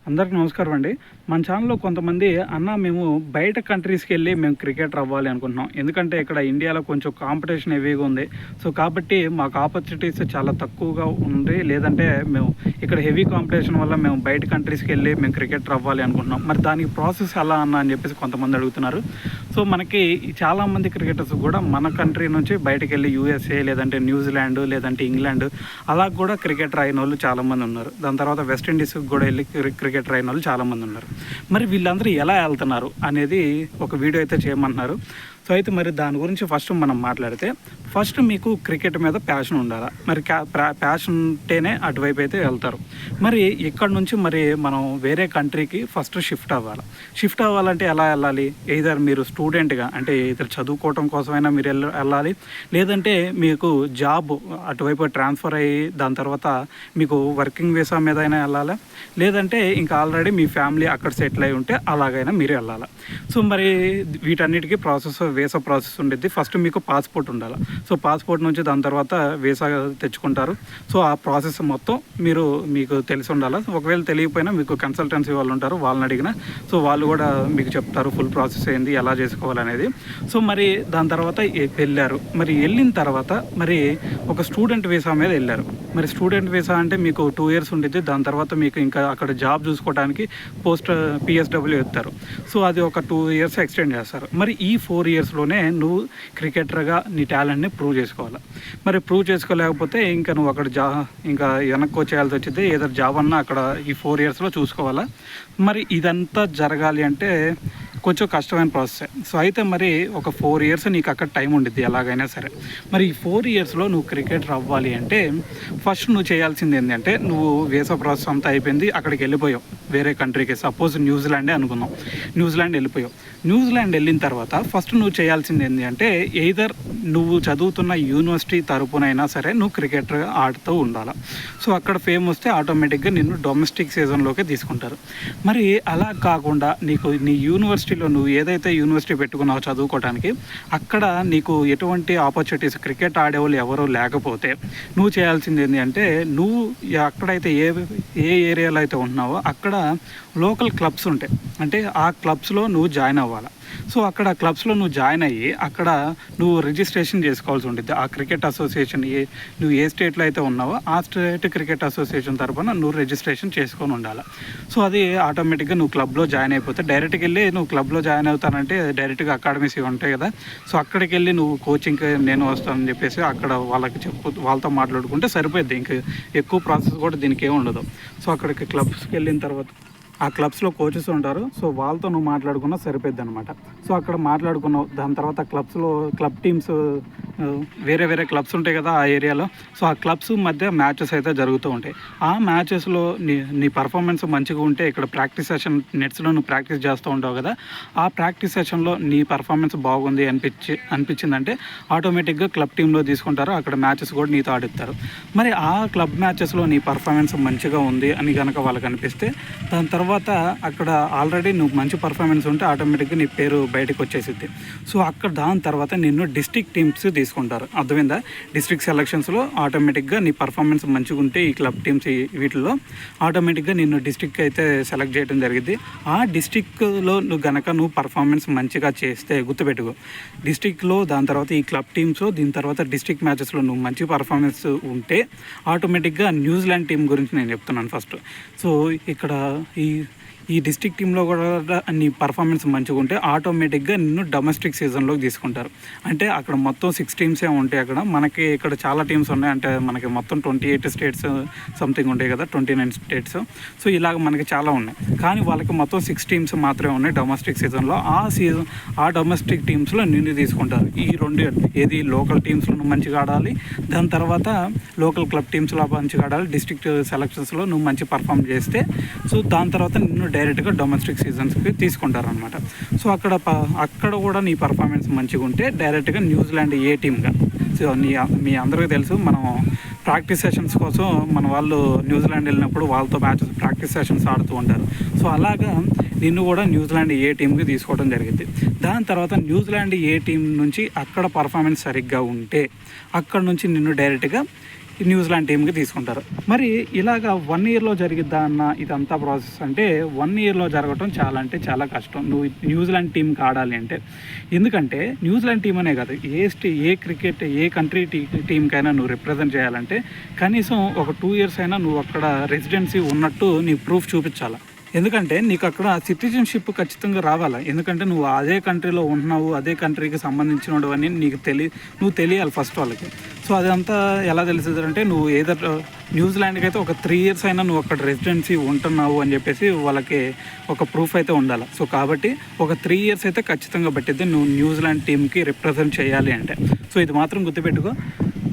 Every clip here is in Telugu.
అందరికీ నమస్కారం అండి. మన ఛానల్లో కొంతమంది మేము బయట కంట్రీస్కి వెళ్ళి మేము క్రికెటర్ అవ్వాలి అనుకుంటున్నాం. ఎందుకంటే ఇక్కడ ఇండియాలో కొంచెం కాంపిటీషన్ హెవీగా ఉంది. సో కాబట్టి మాకు ఆపర్చునిటీస్ చాలా తక్కువగా ఉంది. లేదంటే మేము ఇక్కడ హెవీ కాంపిటీషన్ వల్ల మేము బయట కంట్రీస్కి వెళ్ళి మేము క్రికెటర్ అవ్వాలి అనుకుంటున్నాం. మరి దానికి ప్రాసెస్ ఎలా అని చెప్పేసి కొంతమంది అడుగుతున్నారు. సో మనకి చాలామంది క్రికెటర్స్ కూడా మన కంట్రీ నుంచి బయటకు వెళ్ళి యూఎస్ఏ లేదంటే న్యూజిలాండ్ లేదంటే ఇంగ్లాండ్ అలా కూడా క్రికెటర్ అయిన వాళ్ళు చాలామంది ఉన్నారు. దాని తర్వాత వెస్టిండీస్కి కూడా వెళ్ళి క్రికెటర్ అయిన వాళ్ళు చాలామంది ఉన్నారు. మరి వీళ్ళందరూ ఎలా వెళ్తున్నారు అనేది ఒక వీడియో అయితే చేయమంటున్నారు. సో అయితే మరి దాని గురించి ఫస్ట్ మనం మాట్లాడితే ఫస్ట్ మీకు క్రికెట్ మీద ప్యాషన్ ఉండాలి. మరి ప్యాషన్ ఉంటేనే అటువైపు అయితే వెళ్తారు. మరి ఇక్కడ నుంచి మరి మనం వేరే కంట్రీకి ఫస్ట్ షిఫ్ట్ అవ్వాలంటే ఎలా వెళ్ళాలి? ఎయిదర్ మీరు స్టూడెంట్గా అంటే ఇతర చదువుకోవటం కోసమైనా మీరు వెళ్ళాలి, లేదంటే మీకు జాబ్ అటువైపు ట్రాన్స్ఫర్ అయ్యి దాని తర్వాత మీకు వర్కింగ్ వీసా మీద అయినా వెళ్ళాలి, లేదంటే ఇంకా ఆల్రెడీ మీ ఫ్యామిలీ అక్కడ సెటిల్ అయి ఉంటే అలాగైనా మీరు వెళ్ళాలి. సో మరి వీటన్నిటికీ వీసా ప్రాసెస్ ఉండేది. ఫస్ట్ మీకు పాస్పోర్ట్ ఉండాలి. సో పాస్పోర్ట్ నుంచి దాని తర్వాత వీసా తెచ్చుకుంటారు. సో ఆ ప్రాసెస్ మొత్తం మీకు తెలిసి ఉండాలి. ఒకవేళ తెలియకపోయినా మీకు కన్సల్టెన్సీ వాళ్ళు ఉంటారు, వాళ్ళని అడిగినా సో వాళ్ళు కూడా మీకు చెప్తారు ఫుల్ ప్రాసెస్ ఏంది, ఎలా చేసుకోవాలనేది. సో మరి దాని తర్వాత వెళ్ళారు. మరి వెళ్ళిన తర్వాత మరి ఒక స్టూడెంట్ వీసా మీద వెళ్ళారు. మరి స్టూడెంట్ వీసా అంటే మీకు 2 years ఉండేది. దాని తర్వాత మీకు ఇంకా అక్కడ జాబ్ చూసుకోవడానికి PSW ఇస్తారు. సో అది ఒక 2 years ఎక్స్టెండ్ చేస్తారు. మరి ఈ 4 yearsలోనే నువ్వు క్రికెటర్గా నీ టాలెంట్ని ప్రూవ్ చేసుకోవాలి. మరి ప్రూవ్ చేసుకోలేకపోతే ఇంకా నువ్వు అక్కడ ఇంకా వెనక్కి వచ్చేయాల్సి వచ్చింది. ఏదో జాబ్ అన్నా అక్కడ ఈ 4 yearsలో చూసుకోవాలా. మరి ఇదంతా జరగాలి అంటే కొంచెం కష్టమైన ప్రాసెస్. సో అయితే మరి ఒక 4 years నీకు అక్కడ టైం ఉండిద్ది ఎలాగైనా సరే. మరి ఈ 4 yearsలో నువ్వు క్రికెటర్ అవ్వాలి అంటే ఫస్ట్ నువ్వు చేయాల్సింది ఏంటంటే నువ్వు వీసా ప్రాసెస్ అంతా అయిపోయింది, అక్కడికి వెళ్ళిపోయావు వేరే కంట్రీకి. సపోజ్ న్యూజిలాండే అనుకుందాం. న్యూజిలాండ్ వెళ్ళిపోయావు. న్యూజిలాండ్ వెళ్ళిన తర్వాత ఫస్ట్ నువ్వు చేయాల్సింది ఏంటి అంటే ఎయిదర్ నువ్వు చదువుతున్న యూనివర్సిటీ తరపునైనా సరే నువ్వు క్రికెటర్ ఆడుతూ ఉండాలి. సో అక్కడ ఫేమ్ వస్తే ఆటోమేటిక్గా నిన్ను డొమెస్టిక్ సీజన్లోకి తీసుకుంటారు. మరి అలా కాకుండా నీ యూనివర్సిటీలో నువ్వు ఏదైతే యూనివర్సిటీ పెట్టుకున్నావో చదువుకోవడానికి అక్కడ నీకు ఎటువంటి ఆపర్చునిటీస్ క్రికెట్ ఆడేవాళ్ళు ఎవరో లేకపోతే నువ్వు చేయాల్సింది ఏంటి అంటే నువ్వు అక్కడైతే ఏ ఏరియాలో అయితే ఉంటున్నావో అక్కడ లోకల్ క్లబ్స్ ఉంటాయి. అంటే ఆ క్లబ్స్లో నువ్వు జాయిన్ అవ్వాలి. సో అక్కడ క్లబ్స్లో నువ్వు జాయిన్ అయ్యి అక్కడ నువ్వు రిజిస్ట్రేషన్ చేసుకోవాల్సి ఉంటుంది. ఆ క్రికెట్ అసోసియేషన్ నువ్వు ఏ స్టేట్లో అయితే ఉన్నావో ఆ స్టేట్ క్రికెట్ అసోసియేషన్ తరఫున నువ్వు రిజిస్ట్రేషన్ చేసుకొని ఉండాలి. సో అది ఆటోమేటిక్గా నువ్వు క్లబ్లో జాయిన్ అయిపోతే డైరెక్ట్గా వెళ్ళి నువ్వు క్లబ్లో జాయిన్ అవుతానంటే డైరెక్ట్గా అకాడమీస్ ఉంటాయి కదా. సో అక్కడికి వెళ్ళి నువ్వు కోచింగ్కి నేను వస్తానని చెప్పేసి అక్కడ వాళ్ళతో మాట్లాడుకుంటే సరిపోద్ది. ఇంక ఎక్కువ ప్రాసెస్ కూడా దీనికి ఏమి ఉండదు. సో అక్కడికి క్లబ్స్కి వెళ్ళిన తర్వాత ఆ క్లబ్స్లో కోచెస్ ఉంటారు. సో వాళ్ళతో నువ్వు మాట్లాడుకున్నా సరిపోద్ది అనమాట. సో అక్కడ మాట్లాడుకున్నావు. దాని తర్వాత క్లబ్ టీమ్స్ వేరే క్లబ్స్ ఉంటాయి కదా ఆ ఏరియాలో. సో ఆ క్లబ్స్ మధ్య మ్యాచెస్ అయితే జరుగుతూ ఉంటాయి. ఆ మ్యాచెస్లో నీ పర్ఫార్మెన్స్ మంచిగా ఉంటే ఇక్కడ ప్రాక్టీస్ సెషన్ నెట్స్లో నువ్వు ప్రాక్టీస్ చేస్తూ ఉంటావు కదా. ఆ ప్రాక్టీస్ సెషన్లో నీ పర్ఫార్మెన్స్ బాగుంది అనిపించిందంటే ఆటోమేటిక్గా క్లబ్ టీంలో తీసుకుంటారు. అక్కడ మ్యాచెస్ కూడా నీతో ఆడిస్తారు. మరి ఆ క్లబ్ మ్యాచెస్లో నీ పర్ఫార్మెన్స్ మంచిగా ఉంది అని కనుక వాళ్ళకి అనిపిస్తే దాని తర్వాత అక్కడ ఆల్రెడీ నువ్వు మంచి పర్ఫార్మెన్స్ ఉంటే ఆటోమేటిక్గా నీ పేరు బయటకు వచ్చేసిద్ది. సో అక్కడ దాని తర్వాత నిన్ను డిస్ట్రిక్ట్ టీమ్స్ తీసుకుంటారు. అర్థమైందా? డిస్ట్రిక్ట్ సెలక్షన్స్లో ఆటోమేటిక్గా నీ పర్ఫార్మెన్స్ మంచిగా ఉంటే ఈ క్లబ్ టీమ్స్ వీటిల్లో ఆటోమేటిక్గా నిన్ను డిస్ట్రిక్ట్ అయితే సెలెక్ట్ చేయడం జరిగింది. ఆ డిస్ట్రిక్ట్లో నువ్వు పర్ఫార్మెన్స్ మంచిగా చేస్తే గుర్తుపెట్టుకో, డిస్ట్రిక్ట్లో దాని తర్వాత ఈ క్లబ్ టీమ్స్ దీని తర్వాత డిస్ట్రిక్ట్ మ్యాచెస్లో నువ్వు మంచి పర్ఫార్మెన్స్ ఉంటే ఆటోమేటిక్గా న్యూజిలాండ్ టీం గురించి నేను చెప్తున్నాను ఫస్ట్. సో ఇక్కడ ఈ డిస్ట్రిక్ట్ టీంలో కూడా నీ పర్ఫార్మెన్స్ మంచిగా ఉంటే ఆటోమేటిక్గా నిన్ను డొమెస్టిక్ సీజన్లోకి తీసుకుంటారు. అంటే అక్కడ మొత్తం 6 teams ఉంటాయి. మనకి ఇక్కడ చాలా టీమ్స్ ఉన్నాయి. అంటే మనకి మొత్తం 28 states సంథింగ్ ఉంటాయి కదా, 29 states. సో ఇలాగ మనకి చాలా ఉన్నాయి. కానీ వాళ్ళకి మొత్తం 6 teams మాత్రమే ఉన్నాయి డొమెస్టిక్ సీజన్లో. ఆ డొమెస్టిక్ టీమ్స్లో నిన్ను తీసుకుంటారు. ఈ ఏది లోకల్ టీమ్స్లో నువ్వు మంచిగా ఆడాలి, దాని తర్వాత లోకల్ క్లబ్ టీమ్స్లో మంచిగా ఆడాలి, డిస్ట్రిక్ట్ సెలక్షన్స్లో నువ్వు మంచి పర్ఫామ్ చేస్తే సో దాని తర్వాత నిన్ను డైరెక్ట్గా డొమెస్టిక్ సీజన్స్కి తీసుకుంటారనమాట. సో అక్కడ కూడా నీ పర్ఫార్మెన్స్ మంచిగా ఉంటే డైరెక్ట్గా న్యూజిలాండ్ ఏ టీమ్గా. సో మీ అందరికీ తెలుసు మనం ప్రాక్టీస్ సెషన్స్ కోసం మన వాళ్ళు న్యూజిలాండ్ వెళ్ళినప్పుడు వాళ్ళతో మ్యాచెస్ ప్రాక్టీస్ సెషన్స్ ఆడుతూ ఉంటారు. సో అలాగా నిన్ను కూడా న్యూజిలాండ్ ఏ టీంకి తీసుకోవడం జరిగింది. దాని తర్వాత న్యూజిలాండ్ ఏ టీం నుంచి అక్కడ పర్ఫార్మెన్స్ సరిగ్గా ఉంటే అక్కడ నుంచి నిన్ను డైరెక్ట్గా న్యూజిలాండ్ టీంకి తీసుకుంటారు. మరి ఇలాగా 1 ఇయర్లో జరిగిద్దా అన్న ఇదంతా ప్రాసెస్ అంటే 1 ఇయర్లో జరగటం చాలా అంటే చాలా కష్టం నువ్వు న్యూజిలాండ్ టీంకి ఆడాలి అంటే. ఎందుకంటే న్యూజిలాండ్ టీం అనే కాదు, ఏ క్రికెట్ ఏ కంట్రీ టీంకైనా నువ్వు రిప్రజెంట్ చేయాలంటే కనీసం ఒక 2 ఇయర్స్ అయినా నువ్వు అక్కడ రెసిడెన్సీ ఉన్నట్టు నీ ప్రూఫ్ చూపించాలి. ఎందుకంటే నీకు అక్కడ సిటిజన్షిప్ ఖచ్చితంగా రావాలి. ఎందుకంటే నువ్వు అదే కంట్రీలో ఉంటున్నావు, అదే కంట్రీకి సంబంధించినవి అని నువ్వు తెలియాలి ఫస్ట్ వాళ్ళకి. సో అదంతా ఎలా తెలుస్తుంది అంటే నువ్వు ఏదో న్యూజిలాండ్కి అయితే ఒక 3 ఇయర్స్ అయినా నువ్వు అక్కడ రెసిడెన్సీ ఉంటున్నావు అని చెప్పేసి వాళ్ళకి ఒక ప్రూఫ్ అయితే ఉండాలి. సో కాబట్టి ఒక 3 ఇయర్స్ అయితే ఖచ్చితంగా పట్టిద్ది నువ్వు న్యూజిలాండ్ టీంకి రిప్రజెంట్ చేయాలి అంటే. సో ఇది మాత్రం గుర్తుపెట్టుకో.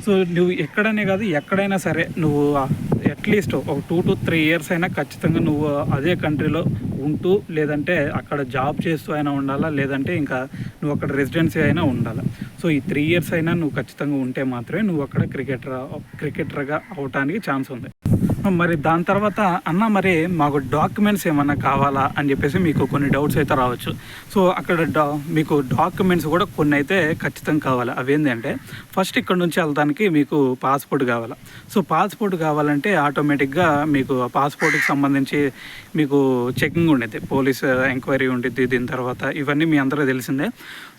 సో నువ్వు ఎక్కడనే కాదు ఎక్కడైనా సరే నువ్వు అట్లీస్ట్ ఒక 2 to 3 ఇయర్స్ అయినా ఖచ్చితంగా నువ్వు అదే కంట్రీలో ఉంటూ లేదంటే అక్కడ జాబ్ చేస్తూ అయినా ఉండాలా, లేదంటే ఇంకా నువ్వు అక్కడ రెసిడెన్సీ అయినా ఉండాలి. సో ఈ 3 ఇయర్స్ అయినా నువ్వు ఖచ్చితంగా ఉంటే మాత్రమే నువ్వు అక్కడ క్రికెటర్గా అవటానికి ఛాన్స్ ఉంది. మరి దాని తర్వాత అన్న మరి మాకు డాక్యుమెంట్స్ ఏమన్నా కావాలా అని చెప్పేసి మీకు కొన్ని డౌట్స్ అయితే రావచ్చు. సో అక్కడ మీకు డాక్యుమెంట్స్ కూడా కొన్ని అయితే ఖచ్చితంగా కావాలి. అవేంటంటే ఫస్ట్ ఇక్కడ నుంచి వెళ్తానికి మీకు పాస్పోర్ట్ కావాలి. సో పాస్పోర్ట్ కావాలంటే ఆటోమేటిక్గా మీకు పాస్పోర్ట్కి సంబంధించి మీకు చెకింగ్ ఉండేది, పోలీస్ ఎంక్వైరీ ఉండిద్ది. దీని తర్వాత ఇవన్నీ మీ అందరూ తెలిసిందే.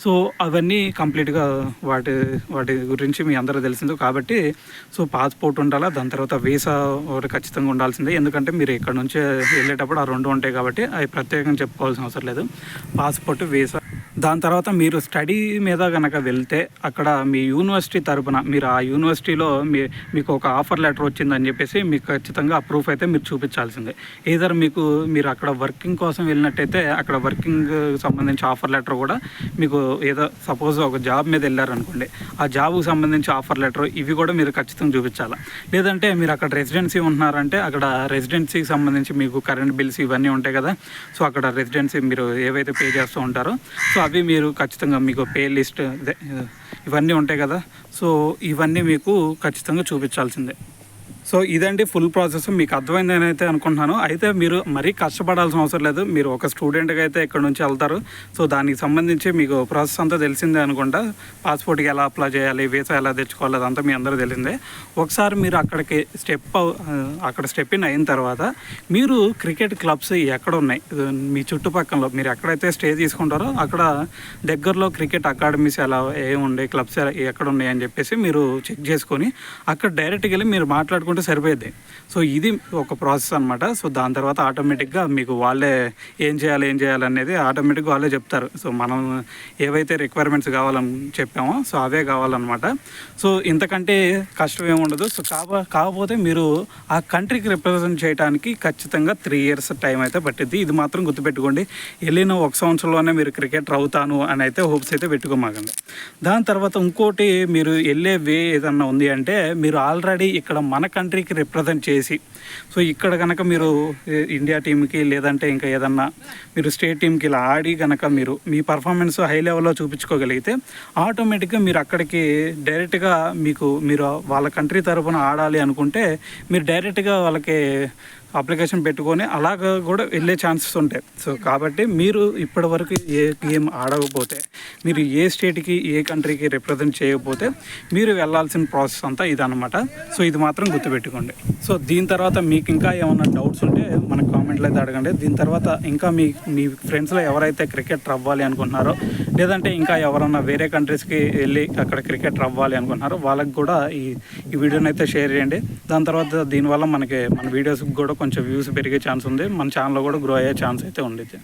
సో అవన్నీ కంప్లీట్గా వాటి గురించి మీ అందరూ తెలిసిందే కాబట్టి సో పాస్పోర్ట్ ఉండాలా. దాని తర్వాత వీసా ఒకటి ఖచ్చితంగా ఉండాల్సిందే. ఎందుకంటే మీరు ఇక్కడ నుంచి వెళ్ళేటప్పుడు ఆ 2 ఉంటాయి కాబట్టి అవి ప్రత్యేకంగా చెప్పుకోవాల్సిన అవసరం లేదు, పాస్పోర్ట్ వీసా. దాని తర్వాత మీరు స్టడీ మీద కనుక వెళ్తే అక్కడ మీ యూనివర్సిటీ తరపున మీరు ఆ యూనివర్సిటీలో మీకు ఒక ఆఫర్ లెటర్ వచ్చిందని చెప్పేసి మీకు ఖచ్చితంగా ఆ ప్రూఫ్ అయితే మీరు చూపించాల్సిందే. ఏదర్ మీరు అక్కడ వర్కింగ్ కోసం వెళ్ళినట్టయితే అక్కడ వర్కింగ్ సంబంధించి ఆఫర్ లెటర్ కూడా మీకు, ఏదో సపోజ్ ఒక జాబ్ మీద వెళ్ళారనుకోండి, ఆ జాబ్కి సంబంధించి ఆఫర్ లెటర్ ఇవి కూడా మీరు ఖచ్చితంగా చూపించాలి. లేదంటే మీరు అక్కడ రెసిడెన్సీ ఉంటున్నారంటే అక్కడ రెసిడెన్సీకి సంబంధించి మీకు కరెంట్ బిల్స్ ఇవన్నీ ఉంటాయి కదా. సో అక్కడ రెసిడెన్సీ మీరు ఏవైతే పే చేస్తూ ఉంటారో సో అవి మీరు ఖచ్చితంగా మీకు పే లిస్ట్ ఇవన్నీ ఉంటాయి కదా. సో ఇవన్నీ మీకు ఖచ్చితంగా చూపించాల్సిందే. సో ఇదండి ఫుల్ ప్రాసెస్. మీకు అర్థమైందని అయితే అనుకుంటున్నాను. అయితే మీరు మరీ కష్టపడాల్సిన అవసరం లేదు. మీరు ఒక స్టూడెంట్గా అయితే ఇక్కడ నుంచి వెళ్తారు. సో దానికి సంబంధించి మీకు ప్రాసెస్ అంతా తెలిసిందే అనుకుంటా. పాస్పోర్ట్కి ఎలా అప్లై చేయాలి, వీసా ఎలా తెచ్చుకోవాలి, అదంతా మీ అందరూ తెలిసిందే. ఒకసారి మీరు అక్కడ స్టెప్ ఇన్ అయిన తర్వాత మీరు క్రికెట్ క్లబ్స్ ఎక్కడ ఉన్నాయి మీ చుట్టుపక్కల, మీరు ఎక్కడైతే స్టే తీసుకుంటారో అక్కడ దగ్గరలో క్రికెట్ అకాడమీస్ ఎలా ఏముండే, క్లబ్స్ ఎక్కడ ఉన్నాయి అని చెప్పేసి మీరు చెక్ చేసుకొని అక్కడ డైరెక్ట్గా వెళ్ళి మీరు మాట్లాడుకుంటే సరిపోయింది. సో ఇది ఒక ప్రాసెస్ అనమాట. సో దాని తర్వాత ఆటోమేటిక్గా మీకు వాళ్ళే ఏం చేయాలి అనేది ఆటోమేటిక్గా వాళ్ళే చెప్తారు. సో మనం ఏవైతే రిక్వైర్మెంట్స్ కావాలని చెప్పామో సో అవే కావాలన్నమాట. సో ఇంతకంటే కష్టం ఏమి ఉండదు. సో కాకపోతే మీరు ఆ కంట్రీకి రిప్రజెంట్ చేయడానికి ఖచ్చితంగా 3 ఇయర్స్ టైం అయితే పట్టిద్ది. ఇది మాత్రం గుర్తుపెట్టుకోండి. వెళ్ళిన 1 సంవత్సరంలోనే మీరు క్రికెటర్ అవుతాను అని అయితే హోప్స్ అయితే పెట్టుకోమాకండి. దాని తర్వాత ఇంకోటి, మీరు వెళ్ళే వే ఏదన్నా ఉంది అంటే మీరు ఆల్రెడీ ఇక్కడ మన కంట్రీకి రిప్రజెంట్ చేసి, సో ఇక్కడ కనుక మీరు ఇండియా టీంకి లేదంటే ఇంకా ఏదన్నా మీరు స్టేట్ టీంకి ఇలా ఆడి కనుక మీరు మీ పర్ఫార్మెన్స్ హై లెవెల్లో చూపించుకోగలిగితే ఆటోమేటిక్గా మీరు అక్కడికి డైరెక్ట్గా మీరు వాళ్ళ కంట్రీ తరఫున ఆడాలి అనుకుంటే మీరు డైరెక్ట్గా వాళ్ళకి అప్లికేషన్ పెట్టుకొని అలాగ కూడా వెళ్ళే ఛాన్సెస్ ఉంటాయి. సో కాబట్టి మీరు ఇప్పటివరకు ఏ గేమ్ ఆడకపోతే, మీరు ఏ స్టేట్కి ఏ కంట్రీకి రిప్రజెంట్ చేయకపోతే మీరు వెళ్ళాల్సిన ప్రాసెస్ అంతా ఇదన్నమాట. సో ఇది మాత్రం గుర్తుపెట్టుకోండి. సో దీని తర్వాత మీకు ఇంకా ఏమైనా డౌట్స్ ఉంటే మన కామెంట్లో అయితే అడగండి. దీని తర్వాత ఇంకా మీ ఫ్రెండ్స్లో ఎవరైతే క్రికెటర్ అవ్వాలి అనుకుంటున్నారో, లేదంటే ఇంకా ఎవరన్నా వేరే కంట్రీస్కి వెళ్ళి అక్కడ క్రికెటర్ అవ్వాలి అనుకుంటున్నారో వాళ్ళకి కూడా ఈ వీడియోని అయితే షేర్ చేయండి. దాని తర్వాత దీనివల్ల మన వీడియోస్కి కూడా కొంచెం వ్యూస్ పెరిగే ఛాన్స్ ఉంది, మన ఛానల్ కూడా గ్రో అయ్యే ఛాన్స్ అయితే ఉండేది.